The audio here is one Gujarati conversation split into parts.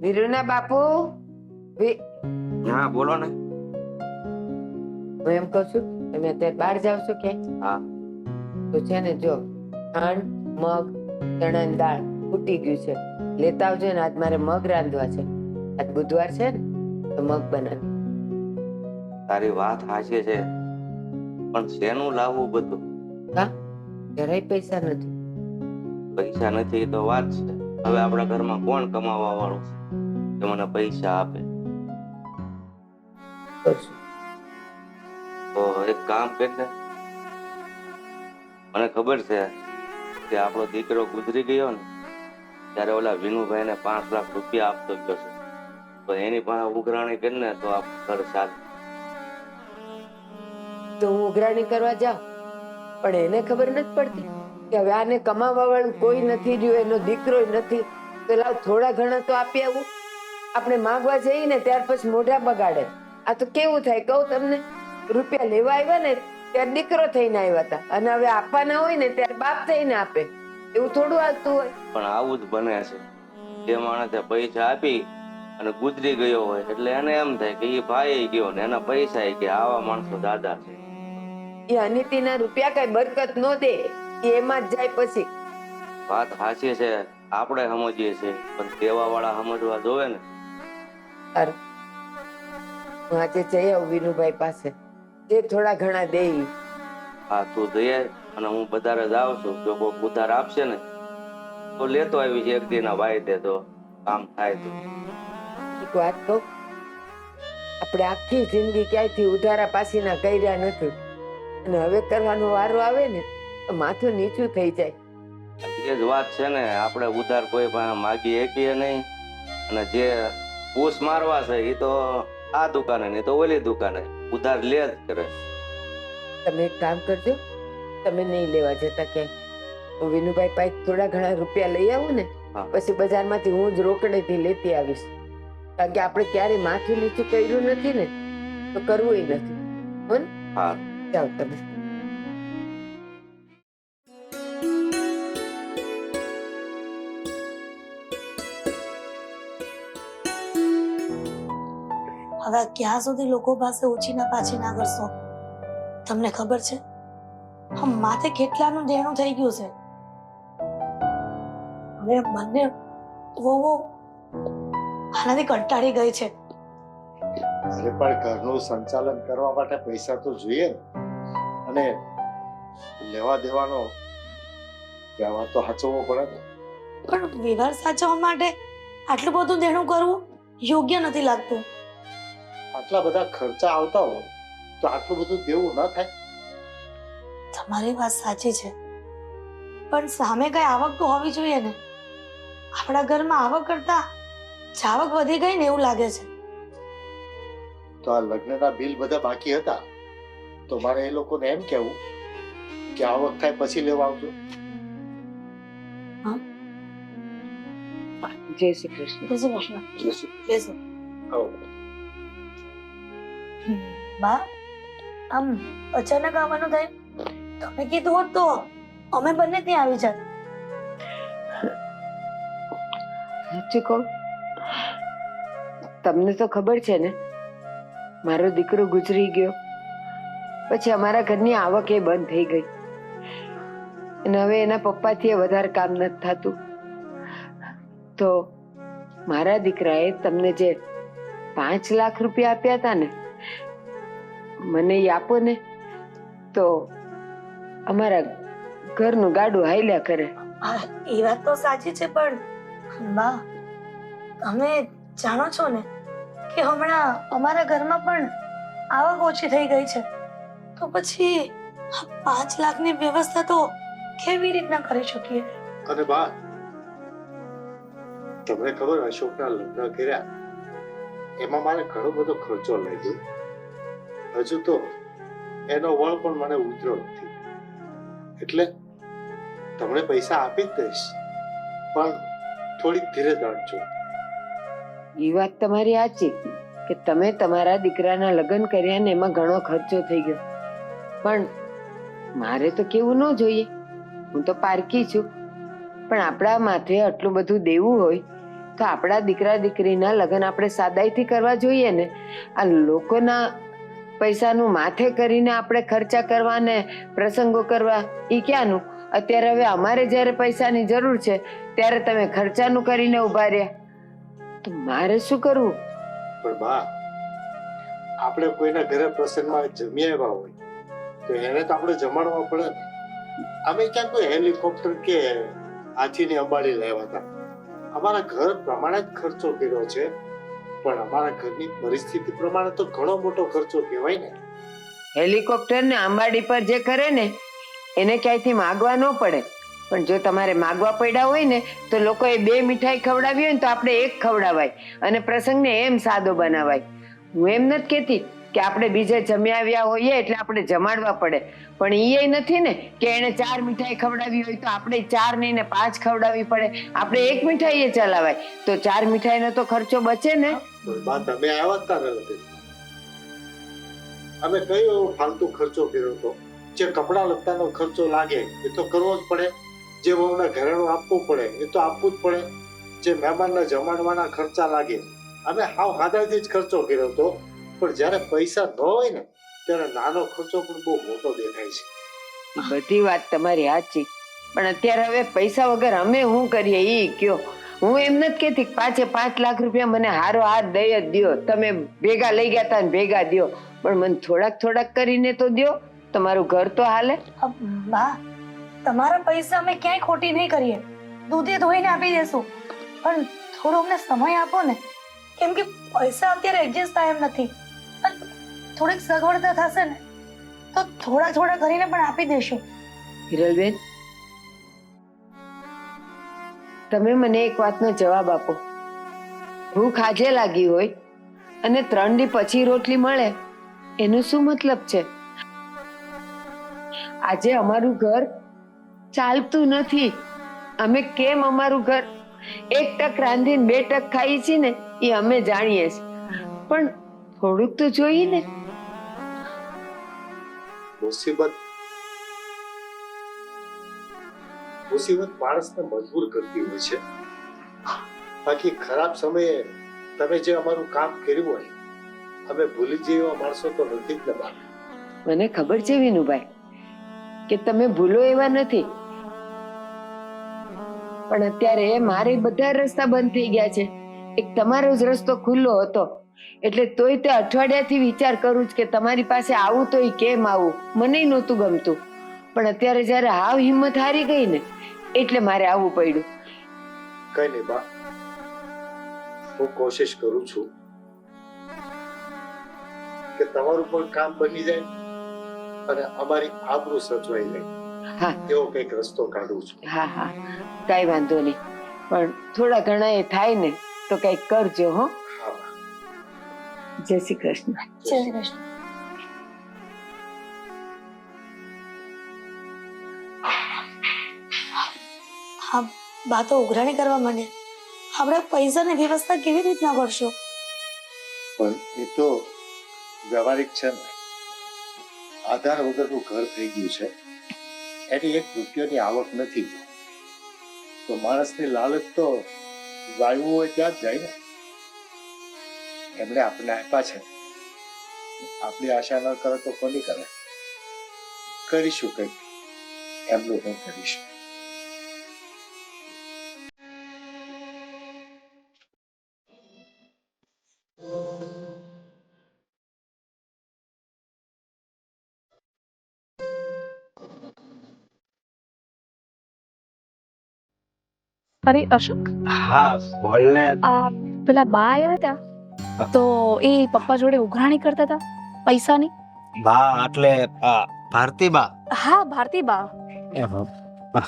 વીરુના બાપુ હા બોલો ને. હું એમ કહું છું તમે અત્યારે બહાર જાવ છો કે? હા. તો છે ને જો ખાંડ મગ ચણાની દાળ ફૂટી ગયું છે, લેતા આવજો ને. આજ મારે મગ રાંધવા છે, આજ બુધવાર છે ને, તો મગ બનાવ. તારી વાત સાચી છે, પણ શેનું લાવવું બધું? હા, જરાય પૈસા નથી. પૈસા નથી તો વાત છે. હવે આપણા ઘરમાં કોણ કમાવા વાળું છે કે મને પૈસા આપે? તો એક કામ કરને, મને ખબર છે કે આપણો દીકરો ગુજરી ગયો ને ત્યારે ઓલા વિનુભાઈને 5 લાખ રૂપિયા આપતો ગયો છે, તો એની પાસે ઉઘરાણી કરીને તો આપણું ઘર ચાલે. તો હું ઉઘરાણી કરવા જાઉં, પણ એને ખબર નથી પડતી કે હવે આને કમાવા વાળું કોઈ નથી રહ્યું, એનો દીકરો નથી, તો લાવ થોડા ઘણા તો આપી આવું. આપણે માંગવા જઈએ ને ત્યાર પછી મોઢા બગાડે. આ તો કેવું થાય કહું તમને, રૂપિયા લેવા આવ્યા ને ત્યારે દીકરો થઈને આવ્યા હતા, અને હવે આપવાના હોય ને ત્યારે બાપ થઈને આપે. એવું થોડું હાલતું હોય. પણ આવું જ બને છે. જે માણસે પૈસા આપી અને ગુજરી ગયો હોય એટલે એને એમ થાય કે એ ભાઈ ગયો ને એના પૈસા ગયા. આવા માણસો દાદા છે. એ અનિતિના રૂપિયા કઈ બરકત ન દે, એ એમાં જ જાય. પછી વાત હાચી છે, આપણે સમજીએ છીએ, પણ દેવા વાળા સમજવા જોવે ને. અરે હું આજે જઈ આવું વિનુભાઈ પાસે, જે થોડા ઘણા દે. હા તું જઈએ, અને હું બધારે જાઉં છું. જો કોઈ ઉધાર આપશે ને તો લેતો આવી છે. એક દીના વાય દે તો કામ થાય. તો એક વાત કહું, આપણે આખી જિંદગી ક્યાંયથી ઉધારા પાસીના કર્યા નથી, અને હવે કરવાનો વારો આવે ને તો માથું નીચું થઈ જાય. એ જ વાત છે ને, આપણે ઉધાર કોઈ પાસે માગી શકીએ નહીં. અને જે પૂછ મારવા છે એ તો આ દુકાને નહીં તો ઓલી દુકાને ઉધાર લે જ કરે. તમે એક કામ કરજો, તમે નહીં લેવા જતા ક્યાંય. હું વિનુભાઈ પાસે થોડા ઘણા રૂપિયા લઈ આવું ને, પછી બજારમાંથી હું જ રોકડેથી લેતી આવીશ. કારણ કે આપણે ક્યારેય માથું નીચું કર્યું નથી ને, તો કરવું નથી. હો ને? હા જાઓ તમે. હવે ક્યાં સુધી લોકો પાસે ઓછીના પાછી ના કરશો? તમને ખબર છે માથે કેટલાનું દેણું થઈ ગયું છે. હવે બંને વહુઓ આનાથી કંટાળી ગઈ છે. અરે પણ ઘરનું સંચાલન કરવા માટે પૈસા તો જોઈએ ને, અને લેવા દેવાનો વ્યવહાર તો સાચવવો પડે ને. પણ વ્યવહાર સાચવવા માટે આટલું બધું દેણું કરવું યોગ્ય નથી લાગતું. આટલા બધા ખર્ચા આવતા હોય તો આટલું બધું દેવું ન થાય. તમારી વાત સાચી છે, પણ સામે કઈ આવક તો હોવી જોઈએ ને. આપણા ઘરમાં આવક કરતા જાવક વધી ગઈ ને એવું લાગે છે. તો આ લગ્નના બિલ બધા બાકી હતા, તો મારે એ લોકોને એમ કહેવું કે આવક થાય પછી લેવા આવજો. જય શ્રી કૃષ્ણ. જય શ્રી કૃષ્ણ. જય શ્રી બેસો. કૃષ્ણ. બા, આમ અચાનક આવવાનું થાય? તમે કીધું હોત તો અમે બંને ત્યાં આવી જાત. સાચું કહું, તમને તો ખબર છે ને, મારો દીકરો ગુજરી ગયો પછી અમારા ઘરની આવક એ બંધ થઈ ગઈ, અને હવે એના પપ્પાથી વધારે કામ નથી થતું. તો મારા દીકરાએ તમને જે 5 લાખ રૂપિયા આપ્યા હતા ને, મને એ આપો ને તો અમારા ઘરનું ગાડું હાલ્યા કરે. હા, એ વાત તો સાચી છે, પણ બા તમે જાણો છો ને કે હમણાં અમારા ઘરમાં પણ આવક ઓછી થઈ ગઈ છે, તો પછી 5 લાખની વ્યવસ્થા તો કેવી રીતના કરી શકીએ? અને બા, તમને ખબર અશોકના લગ્ન કર્યા એમાં મારે ઘણો બધો ખર્ચો લાગ્યો. હજુ તો એનો વળ પણ મને ઉતર્યો નથી, એટલે તમને પૈસા આપી જ દઈશ, પણ થોડીક ધીરજ રાખજો. એ વાત તમારી સાચી કે તમે તમારા દીકરાના લગ્ન કર્યા ને એમાં ઘણો ખર્ચો થઈ ગયો, પણ મારે તો કેવું ન જોઈએ. હું તો પારકી છું, પણ આપણા માથે આટલું બધું દેવું હોય તો આપણા દીકરા દીકરીના લગ્ન આપણે સાદાઈથી કરવા જોઈએ ને. આ લોકોના પૈસાનું માથે કરીને આપણે ખર્ચા કરવા ને પ્રસંગો કરવા એ ક્યાંનું? અત્યારે હવે અમારે જ્યારે પૈસાની જરૂર છે ત્યારે તમે ખર્ચાનું કરીને ઉભા રહ્યા, તો મારે શું કરવું? પણ બા, આપણે કોઈના ઘરે પ્રસંગમાં જમી આવ્યા હોય તો એને તો આપણે જમાડવા પડે ને. અમે ક્યાં કોઈ હેલિકોપ્ટર કે હાથીની અંબાડી લાવ્યા હતા. અમારા ઘર પ્રમાણે જ ખર્ચો કર્યો છે, પણ અમારા ઘરની પરિસ્થિતિ પ્રમાણે તો ઘણો મોટો ખર્ચો કહેવાય ને. હેલિકોપ્ટર ને અંબાડી પર જે કરે ને એને ક્યાંયથી માગવા ન પડે, પણ જો તમારે માગવા પડ્યા હોય ને તો લોકોએ 2 મીઠાઈ ખવડાવી હોય ને તો આપણે 1 ખવડાવાય અને પ્રસંગને એમ સાદો બનાવાય. હું એમ નથી કહેતી કે આપણે બીજે જમી આવ્યા હોઈએ એટલે આપણે જમાડવા પડે, પણ એ નથી ને કે એને 4 મીઠાઈ ખવડાવી હોય તો આપણે 4 નહીં ને 5 ખવડાવવી પડે. આપણે 1 મીઠાઈ એ ચલાવાય તો 4 મીઠાઈનો તો ખર્ચો બચે ને. પણ બા, તમે આવ્યા હતા ને નથી, અમે કયો ફાલતુ ખર્ચો કર્યો હતો? જે કપડા લત્તાનો ખર્ચો લાગે એ તો કરવો જ પડે, જે વહુના ઘરેણું આપવું પડે એ તો આપવું જ પડે, જે મહેમાનને જમાડવાના ખર્ચા લાગે અમે હાવ હાદાથી જ ખર્ચો કર્યો હતો. પણ જ્યારે પૈસા ન હોય ને ત્યારે નાનો ખર્ચો પણ બહુ મોટો દેખાય છે. એ બધી વાત તમારી સાચી, પણ અત્યારે હવે પૈસા વગર અમે શું કરીએ એ કયો? હું એમ નથી કહેતી કે 5 લાખ રૂપિયા મને હારો હાથ દઈ જ દ્યો, તમે ભેગા લઈ ગયા તા ને ભેગા દ્યો, પણ મને થોડાક કરીને તો દ્યો, તમારું ઘર તો હાલે. બા, તમારા પૈસા અમે ક્યાંય ખોટી નહીં કરીએ, દૂધે ધોઈને આપી દેશું, પણ થોડો અમને સમય આપો ને, કેમ કે પૈસા અત્યારે એડજસ્ટ થાય એમ નથી. અને થોડીક સગવડતા થશે ને તો થોડા કરીને પણ આપી દેશું. હિરલબેન, તમે મને એક વાતનો જવાબ આપો. ભૂખ આજે લાગી હોય અને 3 દી પછી રોટલી મળે એનો શું મતલબ છે? આજે અમારું ઘર ચાલતું નથી, અમે કેમ અમારું ઘર 1 ટક રાંધીને 2 ટક ખાઈએ છીએ ને એ અમે જાણીએ છીએ, પણ થોડુંક તો જોઈએ ને. મુસીબત માણસને મજબૂર કરતી હોય છે. બાકી ખરાબ સમયે તમે જે અમારું કામ કર્યું હોય અમે ભૂલી જઈએ એવા માણસો તો નથી જ ને બા. મને ખબર છે વિનુભાઈ કે તમે ભૂલો એવા નથી, પણ અત્યારે મારે બધા રસ્તા બંધ થઈ ગયા છે, એક તમારો જ રસ્તો ખુલ્લો હતો, એટલે તોય તે અઠવાડિયાથી વિચાર કરું જ કે તમારી પાસે આવું તોય કેમ આવું. મને નહોતું ગમતું, પણ અત્યારે જયારે હાવ હિંમત હારી ગઈ ને એટલે મારે આવવું પડ્યું. કઈ નહીં બા, હું કોશિશ કરું છું કે તમારું પણ કામ બની જાય અને અમારી આબરૂ સચવાઈ જાય. હા, એવો કઈક રસ્તો કાઢું છું. હા, કઈ વાંધો નહીં, પણ થોડા ઘણા એ થાય ને તો કઈક કરજો. હો, હા બા. જય શ્રી કૃષ્ણ. જય શ્રી કૃષ્ણ. હા, બા તો ઉઘરાણી કરવા માંડે. આપણે પૈસાની વ્યવસ્થા કેવી રીતના કરશું? પણ એ તો વ્યવહારિક છે ને. આધાર વગરનું ઘર થઈ ગયું છે, એની 1 રૂપિયાની આવક નથી, તો માણસની લાલચ તો વાયુ હોય ત્યાં જ જાય ને. એમણે આપણે આપ્યા છે, આપણી આશા ન કરે તો કોની કરે? કરીશું કંઈક, એમનું પણ કરીશું. અરે અશોક, હા બોલ ને. આ પેલા બા આવ્યા હતા તો એ પપ્પા જોડે ઉઘરાણી કરતા હતા પૈસાની. બા એટલે ભારતી બા? હા, ભારતી બા.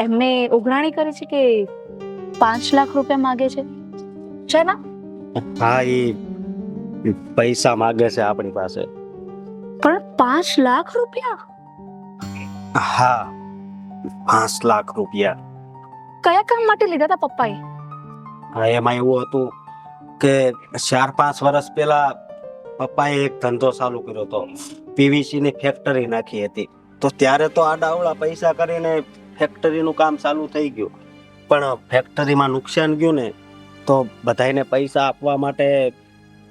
એમને ઉઘરાણી કરી છે કે 5 લાખ રૂપિયા માંગે છે ના? હા, એ પૈસા માંગે છે આપણી પાસે. પણ 5 લાખ રૂપિયા? હા, 5 લાખ રૂપિયા. કયા કામ માટે લીધા હતા પપ્પાએ? હા, એમાં એવું હતું કે 4-5 વર્ષ પહેલા પપ્પાએ એક ધંધો ચાલુ કર્યો હતો, પીવીસી ની ફેક્ટરી નાખી હતી. તો ત્યારે તો આડાઅવળા પૈસા કરીને ફેક્ટરીનું કામ ચાલુ થઈ ગયું, પણ ફેક્ટરીમાં નુકસાન ગયું ને તો બધાયને પૈસા આપવા માટે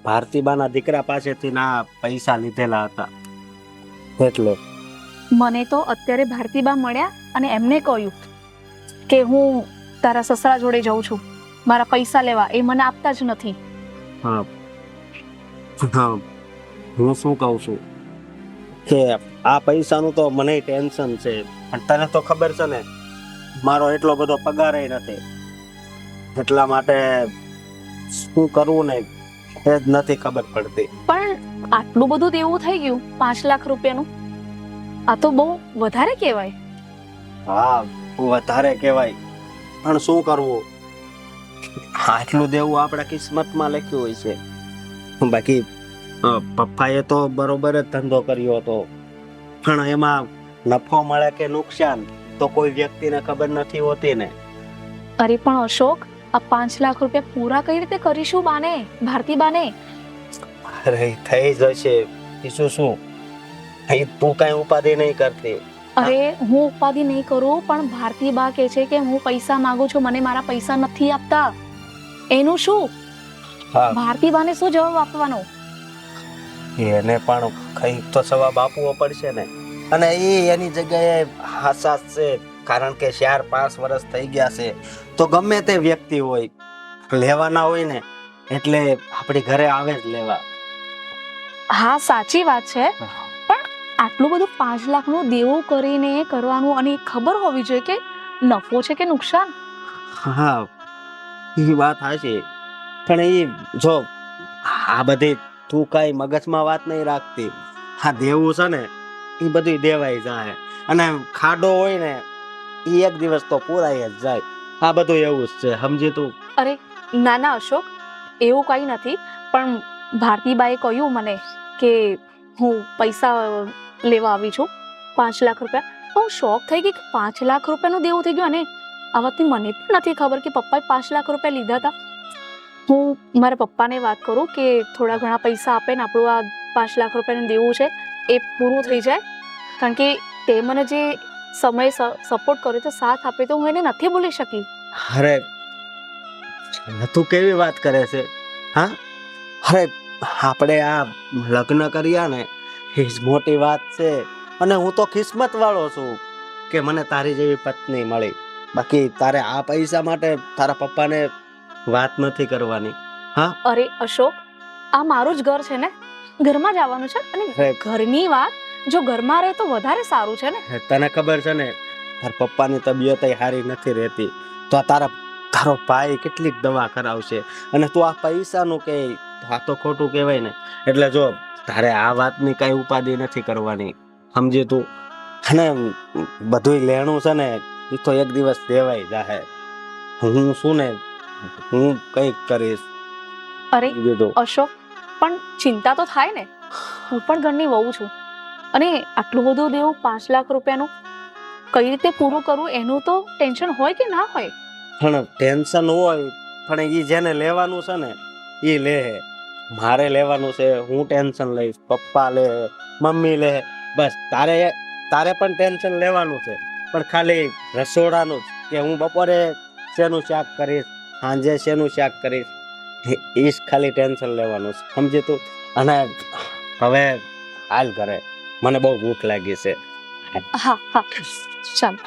ભારતીબાના દીકરા પાસેથી ના પૈસા લીધેલા હતા એટલે મને તો અત્યારે ભારતીબા મળ્યા અને એમને કહ્યું કે હું તારા સસરા જોડે જઉં છું, મારા પૈસા લેવા. એ મને આપતા જ નથી. હા હા, હું શું કહું છું કે આ પૈસાનું તો મને ટેન્શન છે, પણ તને તો ખબર છે ને મારો એટલો બધો પગાર નથી, એટલા માટે શું કરવું ને એ જ નથી ખબર પડતી. પણ આટલું બધું દેવું થઈ ગયું 5 લાખ રૂપિયાનું, આ તો બહુ વધારે કહેવાય. હા વધારે કહેવાય, પણ શું કરવું, આટલું દેવું આપણા કિસ્મતમાં લખ્યું હોય છે. બાકી પપ્પાએ તો બરોબર જ ધંધો કર્યો હતો, પણ એમાં નફો મળે કે નુકસાન તો કોઈ વ્યક્તિને ખબર નથી હોતી ને. અરે પણ અશોક, આ 5 લાખ રૂપિયા પૂરા કઈ રીતે કરીશું બાને, ભારતી બાને? અરે થઈ જશે, બીજું શું, અહીં તું કઈ ઉપાધિ નહીં કરતી. અરે હું ઉપાધિ નહીં કરું, પણ ભારતી બા કહે છે કે હું પૈસા માંગુ છું, મને મારા પૈસા નથી આપતા. એનું શું? હા ભારતી બાને શું જવાબ આપવાનો? એને પણ કઈ તો જવાબ આપવો પડશે ને, અને એની જગ્યાએ હાસાસ છે, કારણ કે 4-5 વર્ષ થઈ ગયા છે, તો ગમે તે વ્યક્તિ હોય લેવાના હોય ને એટલે આપણી ઘરે આવે જ લેવા. હા સાચી વાત છે, પણ આટલું બધું 5 લાખનું દેવું કરીને કરવાનું, અને ખબર હોવી જોઈએ કે નફો છે કે નુકસાન. હા એ વાત હાચી, પણ એ જો આ બધી તું કઈ મગજમાં વાત નહીં રાખતી, આ દેવું છે ને એ બધું દેવાઈ જાય, અને ખાડો હોય ને એ એક દિવસ તો પૂરાઈ જ જાય. આ બધું એવું જ છે, સમજી તું. અરે ના ના અશોક, એવું કઈ નથી, પણ ભારતીબાએ કહ્યું મને કે હું પૈસા લેવા આવી છું 5 લાખ રૂપિયા. હું શોક થઈ ગઈ કે 5 લાખ રૂપિયાનું દેવું થઈ ગયું, અને આ વાતની મને પણ નથી ખબર કે પપ્પાએ 5 લાખ રૂપિયા લીધા હતા. હું મારા પપ્પાને વાત કરું કે થોડા ઘણા પૈસા આપે ને આપણું આ 5 લાખ રૂપિયાનું દેવું છે એ પૂરું થઈ જાય, કારણ કે તે મને જે સમય સપોર્ટ કર્યો તો, સાથ આપે, તો હું એને નથી ભૂલી શકી. અરે તું કેવી વાત કરે છે? હા અરે આપણે આ લગ્ન કર્યા ને એ જ મોટી વાત છે, અને હું તો કિસ્મત વાળો છું કે મને તારી જેવી પત્ની મળી. બાકી તારે આ પૈસા માટે તારા પપ્પાને વાત નથી કરવાની. હા અરે અશોક, આ મારું જ ઘર છે ને, ઘરમાં જ આવવાનું છે, અને ઘરની વાત જો ઘરમાં રહે તો વધારે સારું છે ને. તને ખબર છે ને તારા પપ્પાની તબિયત સારી નથી રહેતી, તો તારો ભાઈ કેટલીક દવા કરાવશે, અને તું આ પૈસાનું કે આ તો ખોટું કહેવાય ને. એટલે જો તારે આ વાતની કઈ ઉપાધિ નથી કરવાની, સમજી તું. અને બધું લેણું છે ને એ તો એક દિવસ દેવાઈ જાહે. હું શું ને હું કઈક કરીશ. અરે અશોક, પણ ચિંતા તો થાય ને, હું પણ ઘરની વહુ છું, અને આટલું બધું દેવું 5 લાખ રૂપિયાનું કઈ રીતે પૂરું કરવું એનું તો ટેન્શન હોય કે ના હોય? પણ ટેન્શન હોય, પણ એ જેને લેવાનું છે ને એ લે. મારે લેવાનું છે, હું ટેન્શન લઈશ, પપ્પા લે, મમ્મી લે, બસ તારે પણ ટેન્શન લેવાનું છે, પણ ખાલી રસોડાનું જ, કે હું બપોરે શેનું શાક કરીશ, સાંજે શેનું શાક કરીશ, એ જ ખાલી ટેન્શન લેવાનું છે, સમજી તું. અને હવે હાલ ઘરે, મને બહુ ભૂખ લાગી છે. હા હા ચાલો.